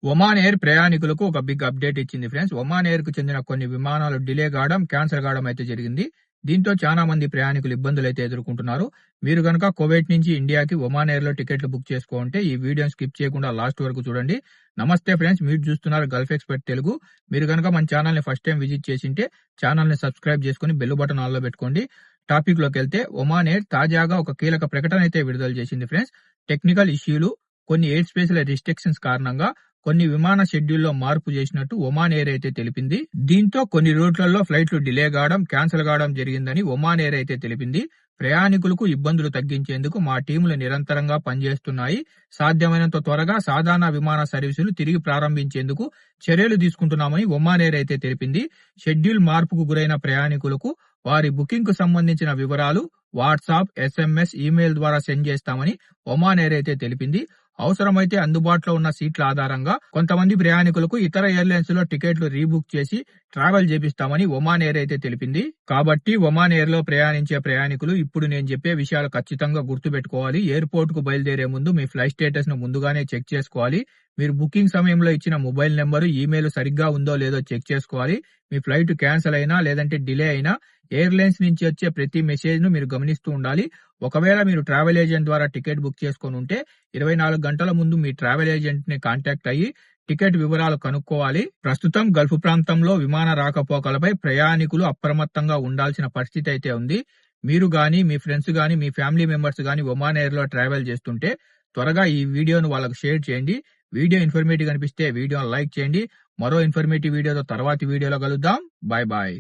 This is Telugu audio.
ఒమాన్ ఎయిర్ ప్రయాణికులకు ఒక బిగ్ అప్డేట్ ఇచ్చింది ఫ్రెండ్స్. ఒమాన్ ఎయిర్ కు చెందిన కొన్ని విమానాలు డిలే కావడం, క్యాన్సిల్ కావడం అయితే జరిగింది. దీంతో చాలా మంది ప్రయాణికులు ఇబ్బందులు అయితే ఎదుర్కొంటున్నారు. మీరు గనక కువైట్ నుంచి ఇండియాకి ఒమాన్ ఎయిర్ లో టికెట్లు బుక్ చేసుకోంటే ఈ వీడియోని స్కిప్ చేయకుండా లాస్ట్ వరకు చూడండి. నమస్తే ఫ్రెండ్స్, మీరు చూస్తున్నారు గల్ఫ్ ఎక్స్పర్ట్ తెలుగు. మీరు గనక మన ఛానల్ ని ఫస్ట్ టైం విజిట్ చేసింటే ఛానల్ ని సబ్స్క్రైబ్ చేసుకుని బెల్ బటన్ ఆన్ లో పెట్టుకోండి. టాపిక్ లోకి వెళ్తే, ఒమాన్ ఎయిర్ తాజాగా ఒక కీలక ప్రకటన అయితే విడుదల చేసింది ఫ్రెండ్స్. టెక్నికల్ ఇష్యూలు, కొన్ని ఎయిర్ స్పేస్ రిస్ట్రిక్షన్స్ కారణంగా కొన్ని విమాన షెడ్యూల్లో మార్పు చేసినట్టు ఒమాన్ ఎయిర్ అయితే తెలిపింది. దీంతో కొన్ని రూట్లలో ఫ్లైట్లు డిలే కావడం, క్యాన్సిల్ కావడం జరిగిందని ఒమాన్ ఎయిర్ అయితే తెలిపింది. ప్రయాణికులకు ఇబ్బందులు తగ్గించేందుకు మా టీములు నిరంతరంగా పనిచేస్తున్నాయి. సాధ్యమైనంత త్వరగా సాధారణ విమాన సర్వీసులు తిరిగి ప్రారంభించేందుకు చర్యలు తీసుకుంటున్నామని ఒమాన్ ఎయిర్ అయితే తెలిపింది. షెడ్యూల్ మార్పుకు గురైన ప్రయాణికులకు వారి బుకింగ్ కు సంబంధించిన వివరాలు వాట్సాప్, SMS, ఈమెయిల్ ద్వారా సెండ్ చేస్తామని ఒమాన్ ఎయిర్ అయితే తెలిపింది. అవసరమైతే అందుబాటులో ఉన్న సీట్ల ఆధారంగా కొంతమంది ప్రయాణికులకు ఇతర ఎయిర్లైన్స్ లో టికెట్లు రీబుక్ చేసి ట్రావెల్ చేపిస్తామని ఒమాన్ ఎయిర్ అయితే తెలిపింది. కాబట్టి ఒమాన్ ఎయిర్ లో ప్రయాణించే ప్రయాణికులు ఇప్పుడు నేను చెప్పే విషయాలు ఖచ్చితంగా గుర్తుపెట్టుకోవాలి. ఎయిర్పోర్ట్ కు బయలుదేరే ముందు మీ ఫ్లైట్ స్టేటస్ ను ముందుగానే చెక్ చేసుకోవాలి. మీరు బుకింగ్ సమయంలో ఇచ్చిన మొబైల్ నెంబరు, ఈమెయిల్ సరిగ్గా ఉందో లేదో చెక్ చేసుకోవాలి. మీ ఫ్లైట్ క్యాన్సిల్ అయినా లేదంటే డిలే అయినా ఎయిర్లైన్స్ నుంచి వచ్చే ప్రతి మెసేజ్ ను మీరు గమనిస్తూ ఉండాలి. ఒకవేళ మీరు ట్రావెల్ ఏజెంట్ ద్వారా టికెట్ బుక్ చేసుకొని ఉంటే 24 గంటల ముందు మీ ట్రావెల్ ఏజెంట్ ని కాంటాక్ట్ అయ్యి టికెట్ వివరాలు కనుక్కోవాలి. ప్రస్తుతం గల్ఫ్ ప్రాంతంలో విమాన రాకపోకలపై ప్రయాణికులు అప్రమత్తంగా ఉండాల్సిన పరిస్థితి అయితే ఉంది. మీరు గాని, మీ ఫ్రెండ్స్ గాని, మీ ఫ్యామిలీ మెంబర్స్ గాని ఒమాన్ ఎయిర్ లో ట్రావెల్ చేస్తుంటే త్వరగా ఈ వీడియోను వాళ్ళకు షేర్ చేయండి. వీడియో ఇన్ఫర్మేటివ్ అనిపిస్తే వీడియోను లైక్ చేయండి. మరో ఇన్ఫర్మేటివ్ వీడియోతో తర్వాతి వీడియోలో కలుద్దాం. Bye bye.